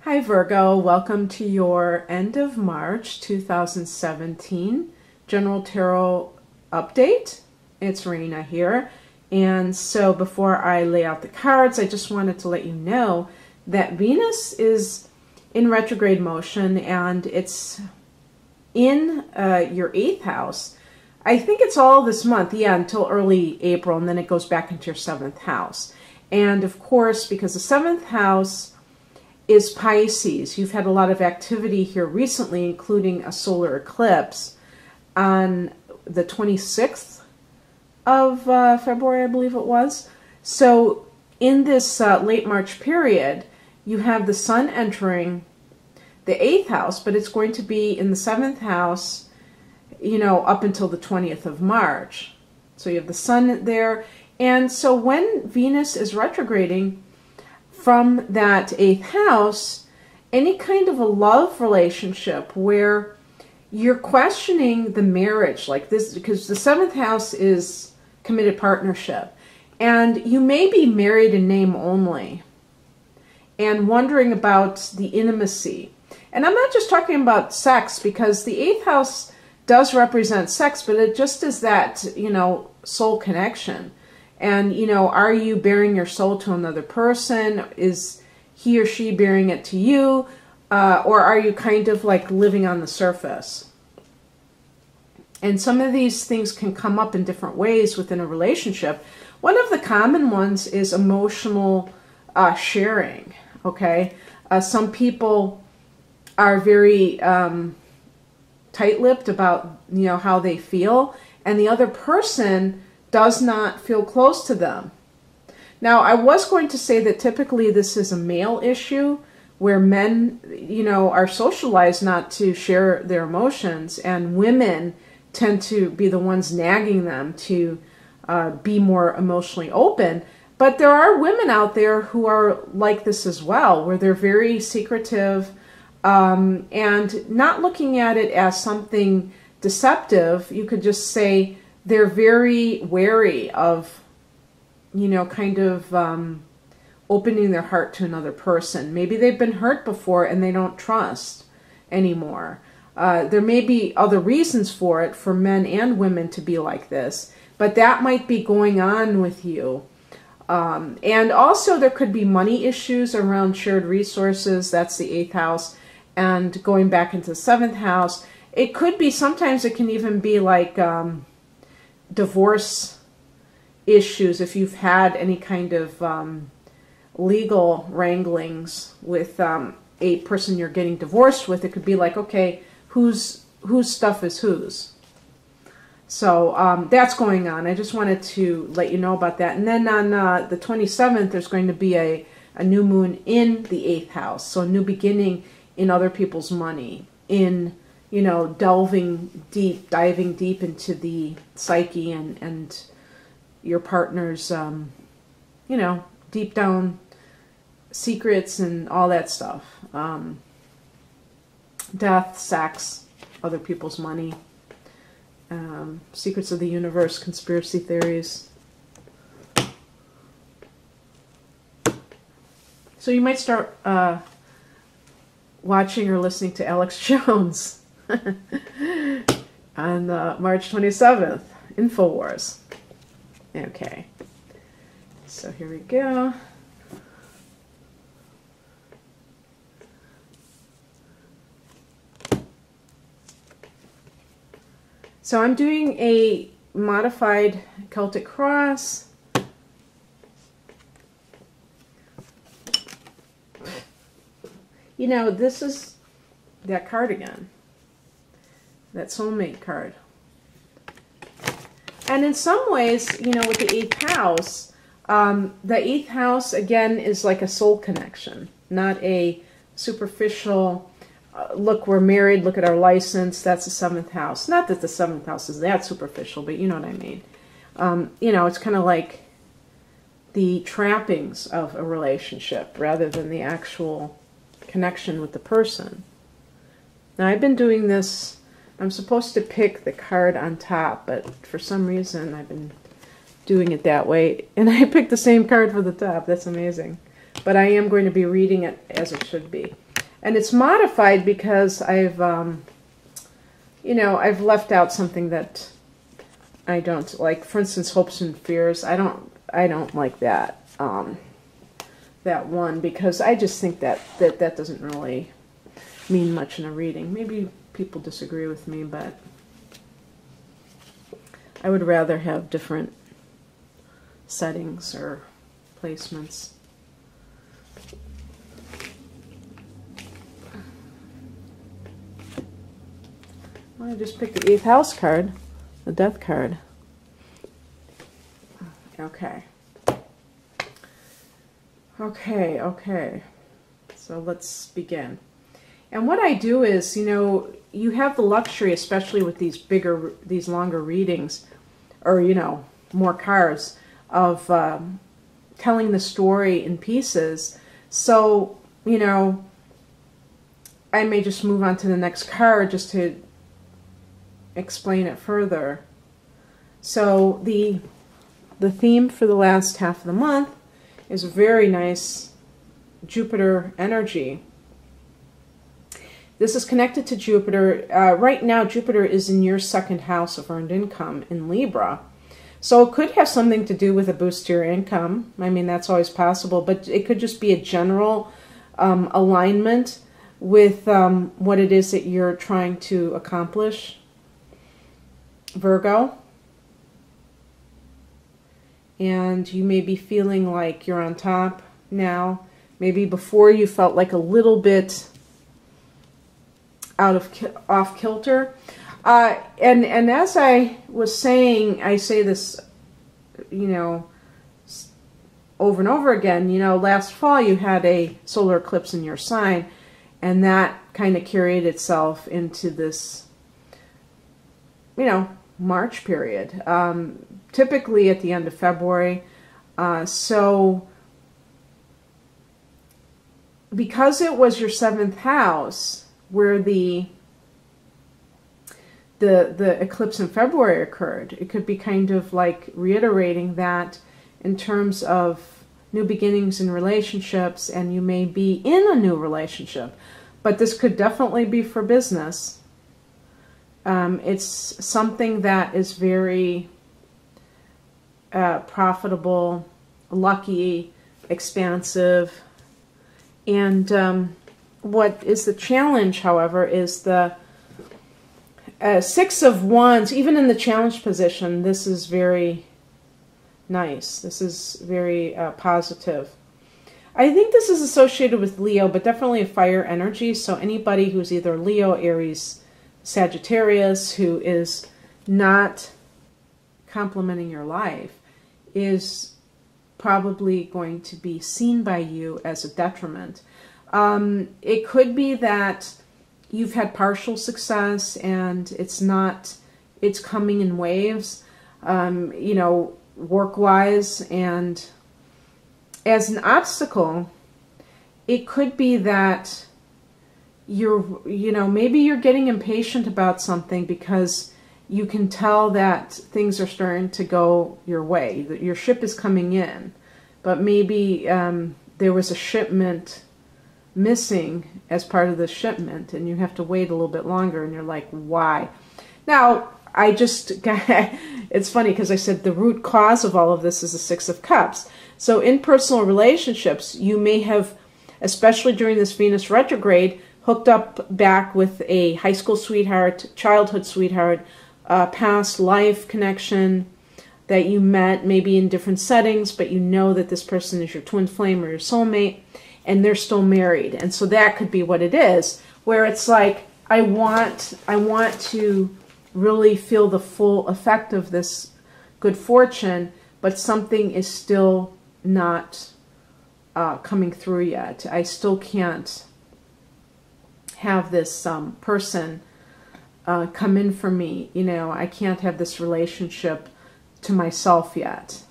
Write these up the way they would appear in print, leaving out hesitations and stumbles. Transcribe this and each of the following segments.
Hi Virgo, welcome to your end of March 2017 General Tarot update. It's Raina here. And so before I lay out the cards, I just wanted to let you know that Venus is in retrograde motion and it's in your 8th house. I think it's all this month, yeah, until early April, and then it goes back into your 7th house. And of course, because the 7th house is Pisces, you've had a lot of activity here recently, including a solar eclipse on the 26th of February, I believe it was. So in this late March period, you have the sun entering the 8th house, but it's going to be in the 7th house, you know, up until the 20th of March. So you have the sun there. And so when Venus is retrograding from that 8th house, any kind of a love relationship where you're questioning the marriage like this, because the 7th house is committed partnership, and you may be married in name only and wondering about the intimacy. And I'm not just talking about sex, because the 8th house does represent sex, but it just is that, you know, soul connection. And, you know, are you bearing your soul to another person? Is he or she bearing it to you? Or are you kind of like living on the surface? And some of these things can come up in different ways within a relationship. One of the common ones is emotional sharing, okay? Some people are very tight-lipped about, you know, how they feel, and the other person does not feel close to them. Now, I was going to say that typically this is a male issue where men, you know, are socialized not to share their emotions, and women tend to be the ones nagging them to be more emotionally open. But there are women out there who are like this as well, where they're very secretive and not looking at it as something deceptive. You could just say they're very wary of, you know, kind of opening their heart to another person. Maybe they've been hurt before and they don't trust anymore. There may be other reasons for it, for men and women to be like this, but that might be going on with you. And also there could be money issues around shared resources. That's the 8th house. And going back into the 7th house, it could be, sometimes it can even be like divorce issues. If you've had any kind of legal wranglings with a person you're getting divorced with, it could be like, okay, whose stuff is whose? So that's going on. I just wanted to let you know about that. And then on the 27th, there's going to be a new moon in the 8th house. So a new beginning in other people's money, in, you know, diving deep into the psyche and your partner's, you know, deep down secrets and all that stuff. Death, sex, other people's money, secrets of the universe, conspiracy theories. So you might start watching or listening to Alex Jones on March 27th, InfoWars. Okay, so here we go. So I'm doing a modified Celtic Cross. You know, this is that card again, that soulmate card. And in some ways, you know, with the 8th house, the 8th house, again, is like a soul connection, not a superficial, look, we're married, look at our license, that's the 7th house. Not that the 7th house is that superficial, but you know what I mean. You know, it's kind of like the trappings of a relationship rather than the actual connection with the person. Now, I've been doing this, I'm supposed to pick the card on top, but for some reason I've been doing it that way, and I picked the same card for the top. That's amazing. But I am going to be reading it as it should be. And it's modified because I've, you know, I've left out something that I don't like. For instance, hopes and fears. I don't like that, that one, because I just think that doesn't really mean much in a reading. Maybe people disagree with me, but I would rather have different settings or placements. Well, I just picked the 8th house card, the death card. Okay. Okay. So let's begin. And what I do is, you know, you have the luxury, especially with these longer readings, or, you know, more cards, of telling the story in pieces. So, you know, I may just move on to the next card just to explain it further. So the theme for the last half of the month is a very nice Jupiter energy. This is connected to Jupiter. Right now, Jupiter is in your 2nd house of earned income in Libra. So it could have something to do with a boost to your income. I mean, that's always possible, but it could just be a general alignment with what it is that you're trying to accomplish, Virgo. And you may be feeling like you're on top now. Maybe before you felt like a little bit off kilter. And as I was saying, I say this, you know, over and over again, you know, last fall you had a solar eclipse in your sign, and that kind of carried itself into this, you know, March period, typically at the end of February. So because it was your 7th house where the eclipse in February occurred, it could be kind of like reiterating that in terms of new beginnings in relationships, and you may be in a new relationship, but this could definitely be for business. It's something that is very profitable, lucky, expansive, and what is the challenge, however, is the 6 of Wands. Even in the challenge position, this is very nice. This is very positive. I think this is associated with Leo, but definitely a fire energy. So anybody who's either Leo, Aries, Sagittarius, who is not complementing your life, is probably going to be seen by you as a detriment. It could be that you've had partial success and it's coming in waves, you know, work-wise, and as an obstacle, it could be that you know, maybe you're getting impatient about something because you can tell that things are starting to go your way, that your ship is coming in, but maybe there was a shipment missing as part of the shipment, and you have to wait a little bit longer, and you're like, why? Now, it's funny because I said the root cause of all of this is the 6 of Cups. So in personal relationships, you may have, especially during this Venus retrograde, hooked up back with a high school sweetheart, childhood sweetheart, past life connection that you met maybe in different settings, but you know that this person is your twin flame or your soulmate, and they're still married. And so that could be what it is, where it's like, I want to really feel the full effect of this good fortune, but something is still not coming through yet. I still can't have this person come in for me. You know, I can't have this relationship to myself yet.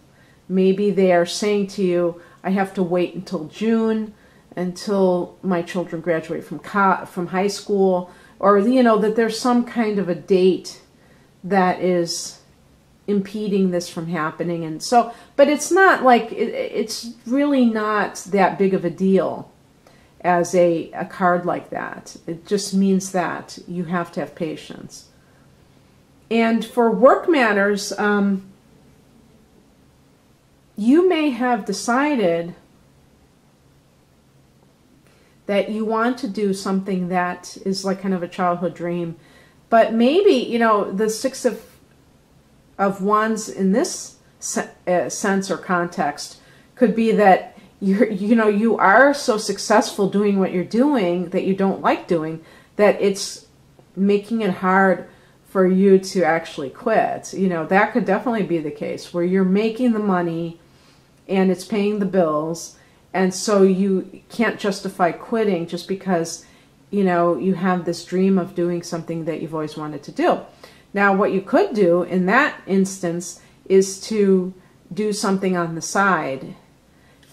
Maybe they are saying to you, I have to wait until June, until my children graduate from high school, or, you know, that there's some kind of a date that is impeding this from happening. And so, but it's not like, it's really not that big of a deal. as a card like that. It just means that you have to have patience. And for work matters, you may have decided that you want to do something that is like kind of a childhood dream, but maybe, you know, the Six of Wands in this sense or context could be that you are so successful doing what you're doing that you don't like doing, that it's making it hard for you to actually quit. You know, that could definitely be the case where you're making the money and it's paying the bills, and so you can't justify quitting just because, you know, you have this dream of doing something that you've always wanted to do. Now, what you could do in that instance is to do something on the side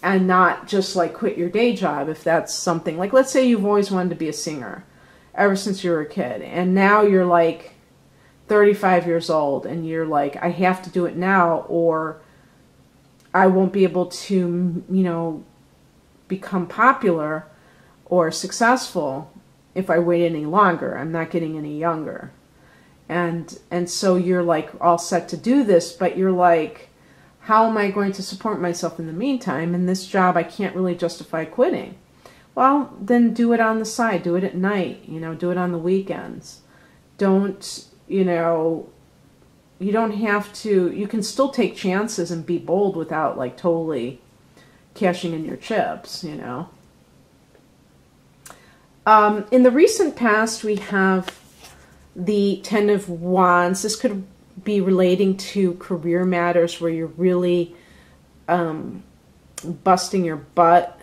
and not just like quit your day job. If that's something like, let's say you've always wanted to be a singer ever since you were a kid, and now you're like 35 years old and you're like, I have to do it now or I won't be able to, you know, become popular or successful if I wait any longer. I'm not getting any younger. And so you're like all set to do this, but you're like, how am I going to support myself in the meantime? In this job, I can't really justify quitting. Well, then do it on the side. Do it at night. You know, do it on the weekends. Don't, you know, you don't have to, you can still take chances and be bold without like totally cashing in your chips, you know. In the recent past, we have the Ten of Wands. This could be relating to career matters where you're really busting your butt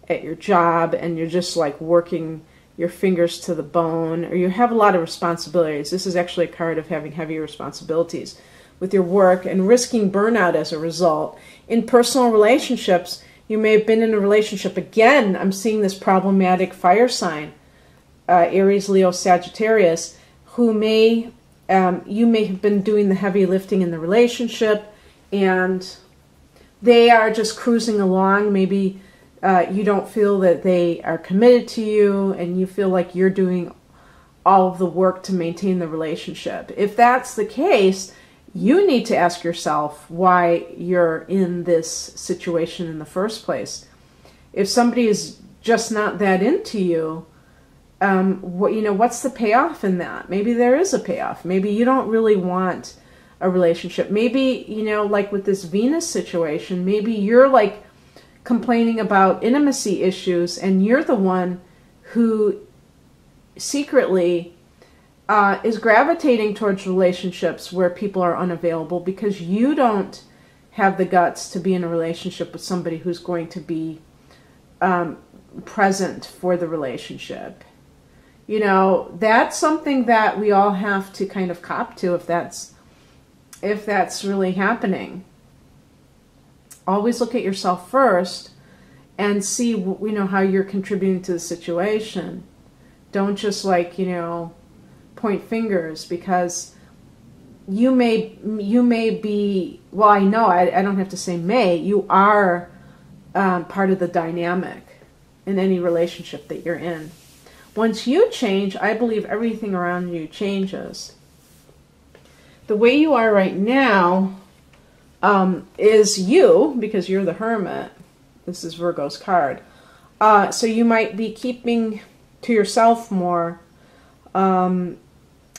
at your job and you're just like working your fingers to the bone, or you have a lot of responsibilities. This is actually a card of having heavy responsibilities with your work and risking burnout as a result. In personal relationships, you may have been in a relationship. Again, I'm seeing this problematic fire sign, Aries, Leo, Sagittarius, who may, you may have been doing the heavy lifting in the relationship and they are just cruising along. Maybe you don't feel that they are committed to you and you feel like you're doing all of the work to maintain the relationship. If that's the case, you need to ask yourself why you're in this situation in the first place. If somebody is just not that into you, what's the payoff in that? Maybe there is a payoff. Maybe you don't really want a relationship. Maybe, you know, like with this Venus situation, maybe you're like complaining about intimacy issues and you're the one who secretly is gravitating towards relationships where people are unavailable because you don't have the guts to be in a relationship with somebody who's going to be present for the relationship. You know, that's something that we all have to kind of cop to if that's really happening. Always look at yourself first and see, you know, how you're contributing to the situation. Don't just like, you know, point fingers, because you may be, well, I know, I don't have to say may, you are part of the dynamic in any relationship that you're in. Once you change, I believe everything around you changes. The way you are right now is you, because you're the Hermit. This is Virgo's card. So you might be keeping to yourself more.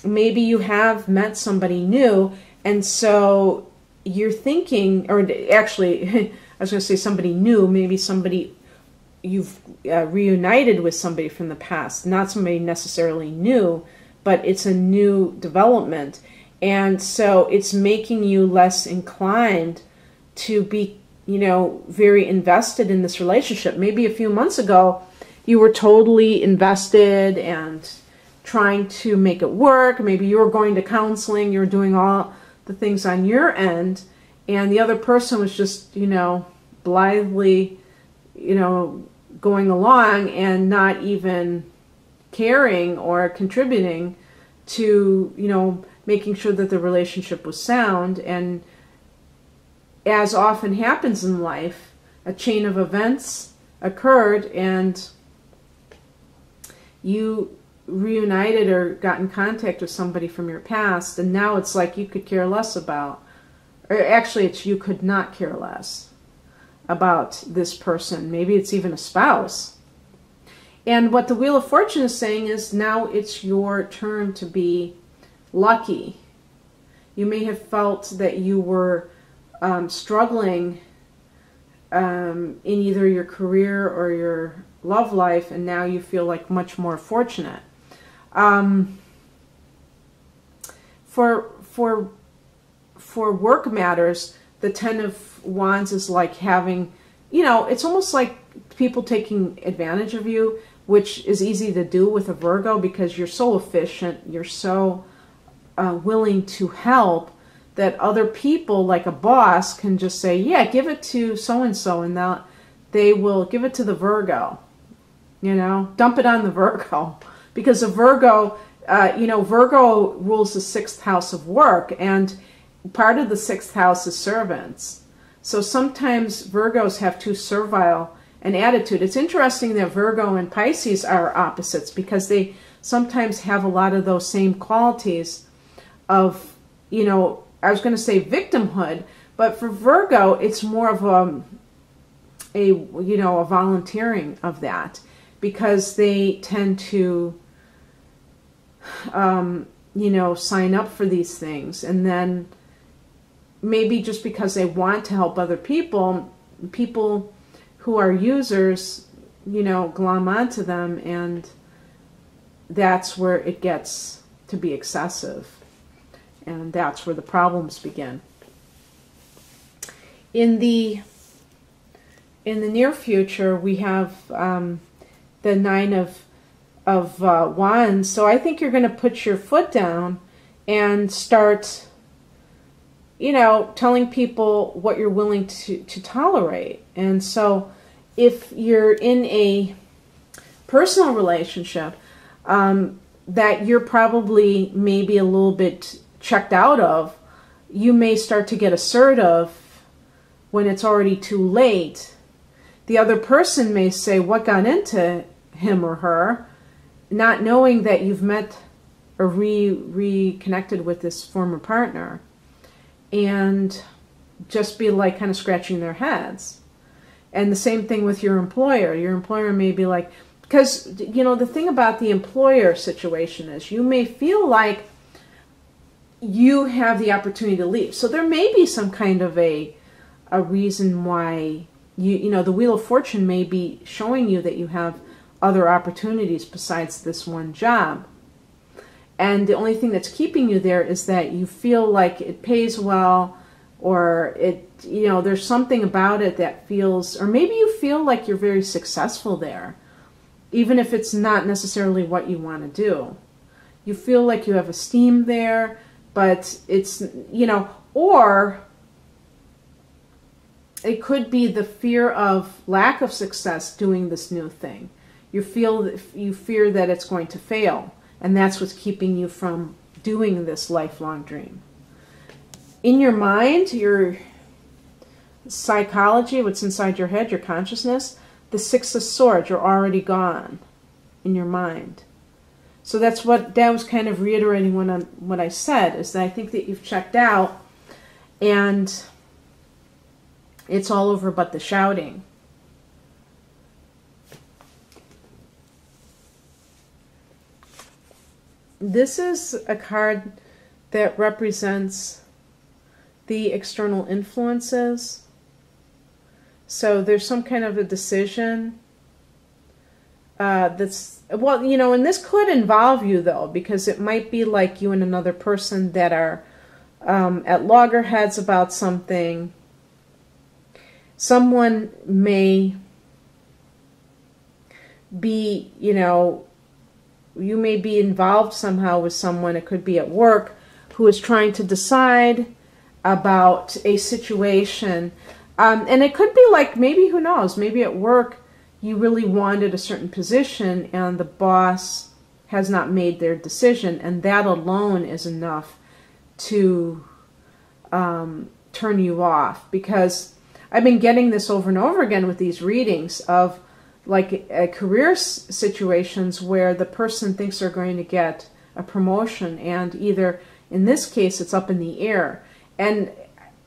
Maybe you have met somebody new, and so you're thinking, or actually, I was going to say somebody new, maybe somebody you've reunited with somebody from the past. Not somebody necessarily new, but it's a new development. And so it's making you less inclined to be, you know, very invested in this relationship. Maybe a few months ago, you were totally invested and trying to make it work. Maybe you were going to counseling, you were doing all the things on your end, and the other person was just, you know, blithely, you know, going along and not even caring or contributing to, you know, making sure that the relationship was sound. And as often happens in life, a chain of events occurred and you reunited or got in contact with somebody from your past, and now it's like you could care less about, or actually it's you could not care less about this person. Maybe it's even a spouse. And what the Wheel of Fortune is saying is now it's your turn to be lucky. You may have felt that you were struggling in either your career or your love life, and now you feel like much more fortunate. For work matters, the Ten of Wands is like having, it's almost like people taking advantage of you, which is easy to do with a Virgo because you're so efficient, you're so willing to help, that other people, like a boss, can just say, yeah, give it to so-and-so, and they will give it to the Virgo, dump it on the Virgo. Because a Virgo, Virgo rules the 6th house of work, and part of the 6th house is servants. So sometimes Virgos have too servile an attitude. It's interesting that Virgo and Pisces are opposites because they sometimes have a lot of those same qualities of, I was going to say victimhood, but for Virgo, it's more of a volunteering of that, because they tend to, sign up for these things, and then maybe just because they want to help other people, people who are users, glom onto them, and that's where it gets to be excessive. And that's where the problems begin. In the near future, we have the Nine of Wands. So I think you're going to put your foot down and start, telling people what you're willing to tolerate. And so if you're in a personal relationship that you're probably maybe a little bit checked out of, you may start to get assertive when it's already too late. The other person may say, what got into him or her, not knowing that you've met or reconnected with this former partner, and just be like kind of scratching their heads. And the same thing with your employer. Your employer may be like, because, the thing about the employer situation is you may feel like you have the opportunity to leave. So there may be some kind of a reason why the Wheel of Fortune may be showing you that you have other opportunities besides this one job. And the only thing that's keeping you there is that you feel like it pays well, or there's something about it that feels, or maybe you feel like you're very successful there, even if it's not necessarily what you want to do. You feel like you have esteem there, but it's, or it could be the fear of lack of success doing this new thing. You fear that it's going to fail, and that's what's keeping you from doing this lifelong dream. In your mind, your psychology, what's inside your head, your consciousness, the Six of Swords, you're already gone in your mind. So that was kind of reiterating what I said, is that I think that you've checked out, and it's all over but the shouting. This is a card that represents the external influences. So there's some kind of a decision that's, well, and this could involve you, though, because it might be like you and another person that are at loggerheads about something. Someone may be, you may be involved somehow with someone, it could be at work, who is trying to decide about a situation. And it could be like, maybe, who knows, maybe at work you really wanted a certain position and the boss has not made their decision, and that alone is enough to turn you off. Because I've been getting this over and over again with these readings of, like career situations where the person thinks they're going to get a promotion, and either in this case it's up in the air, and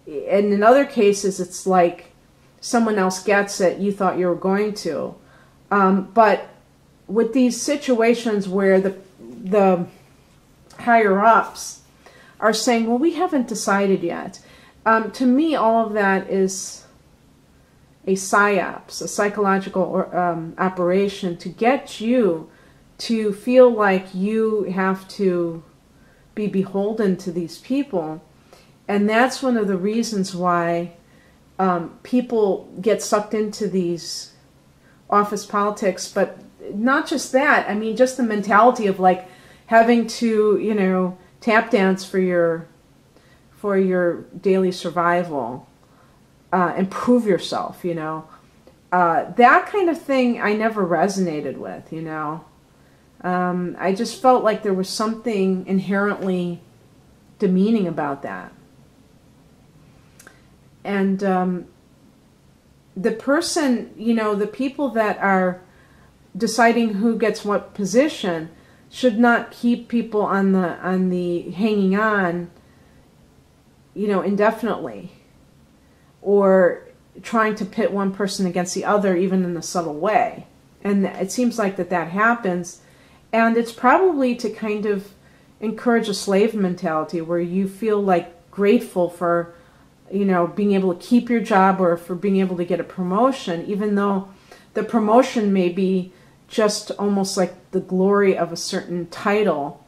in other cases it's like someone else gets it, you thought you were going to. But with these situations where the higher ups are saying, well, we haven't decided yet, to me all of that is a psyops, a psychological operation to get you to feel like you have to be beholden to these people. And that's one of the reasons why people get sucked into these office politics. But not just that, I mean, just the mentality of like having to, you know, tap dance for your daily survival, and prove yourself, you know. That kind of thing I never resonated with, you know. I just felt like there was something inherently demeaning about that. And the person, you know, the people that are deciding who gets what position should not keep people on the hanging on, you know, indefinitely, or trying to pit one person against the other, even in a subtle way. And it seems like that happens, and it's probably to kind of encourage a slave mentality where you feel like grateful for, you know, being able to keep your job or for being able to get a promotion, even though the promotion may be just almost like the glory of a certain title,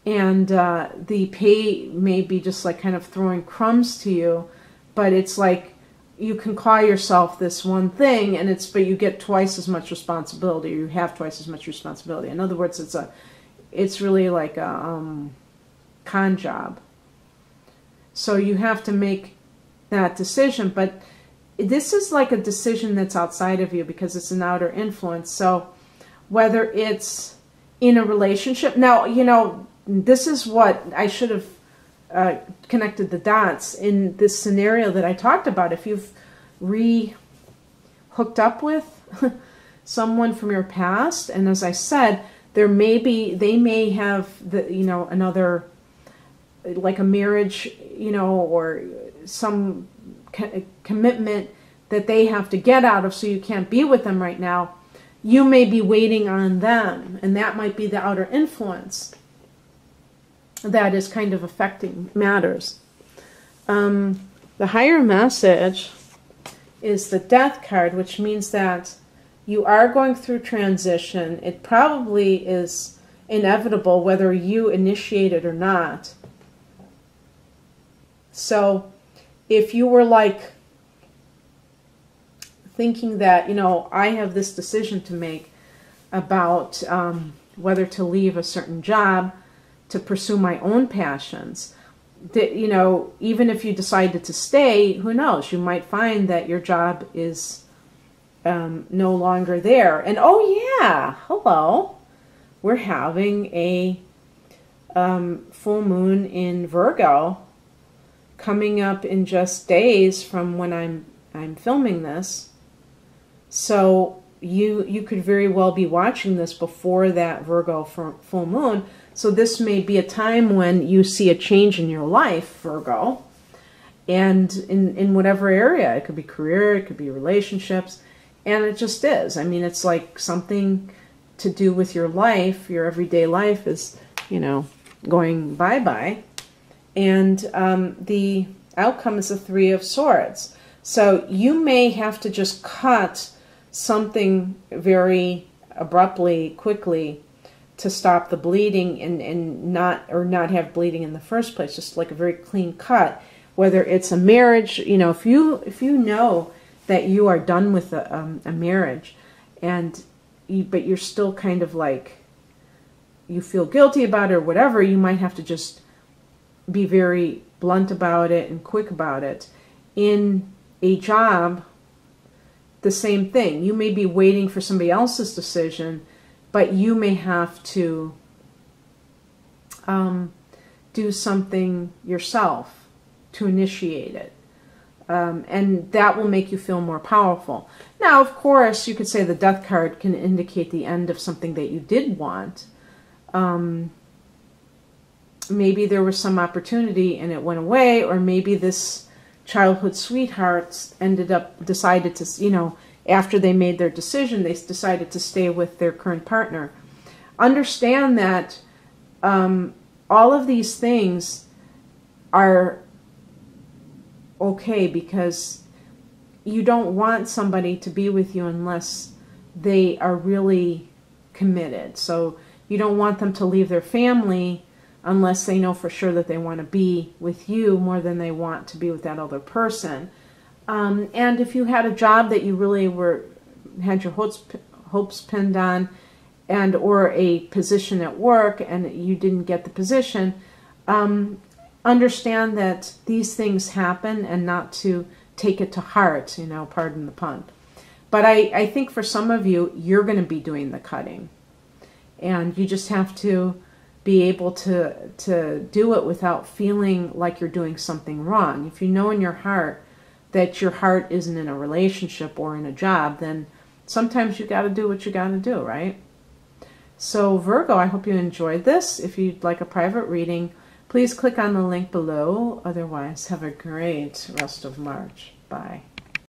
and the pay may be just like kind of throwing crumbs to you, but it's like you can call yourself this one thing, and but you get twice as much responsibility, or you have twice as much responsibility. In other words, it's really like a con job. So you have to make that decision, but this is like a decision that's outside of you because it's an outer influence. So whether it's in a relationship, now, you know, this is what I should have connected the dots in this scenario that I talked about. If you've hooked up with someone from your past, and as I said, they may have you know, another, like a marriage, you know, or some commitment that they have to get out of, so you can't be with them right now. You may be waiting on them, and that might be the outer influence that is kind of affecting matters. The higher message is the Death card, which means that you are going through transition. It probably is inevitable whether you initiate it or not. So if you were like thinking that, you know, I have this decision to make about whether to leave a certain job to pursue my own passions, that, you know, even if you decided to stay, who knows, you might find that your job is no longer there. And oh yeah, hello, we're having a full moon in Virgo coming up in just days from when I'm filming this. So you could very well be watching this before that Virgo full moon. So this may be a time when you see a change in your life, Virgo, and in whatever area. It could be career, it could be relationships, and it just is. I mean, it's like something to do with your life. Your everyday life is, you know, going bye-bye. And the outcome is the Three of Swords. So you may have to just cut something very abruptly, quickly, to stop the bleeding and not have bleeding in the first place. Just like a very clean cut. Whether it's a marriage, you know, if you know that you are done with a marriage, but you're still kind of like, you feel guilty about it or whatever, you might have to just be very blunt about it and quick about it. In a job, the same thing. You may be waiting for somebody else's decision, but you may have to do something yourself to initiate it. And that will make you feel more powerful. Now, of course, you could say the Death card can indicate the end of something that you did want. Maybe there was some opportunity and it went away, or maybe this childhood sweetheart decided to, you know, after they made their decision, they decided to stay with their current partner. Understand that all of these things are okay, because you don't want somebody to be with you unless they are really committed. So you don't want them to leave their family unless they know for sure that they want to be with you more than they want to be with that other person. And if you had a job that you really had your hopes pinned on, and or a position at work and you didn't get the position, understand that these things happen and not to take it to heart, you know, pardon the pun. But I think for some of you, you're going to be doing the cutting. And you just have to be able to do it without feeling like you're doing something wrong. If you know in your heart that your heart isn't in a relationship or in a job, then sometimes you got to do what you got to do, right? So Virgo, I hope you enjoyed this. If you'd like a private reading, please click on the link below. Otherwise, have a great rest of March. Bye.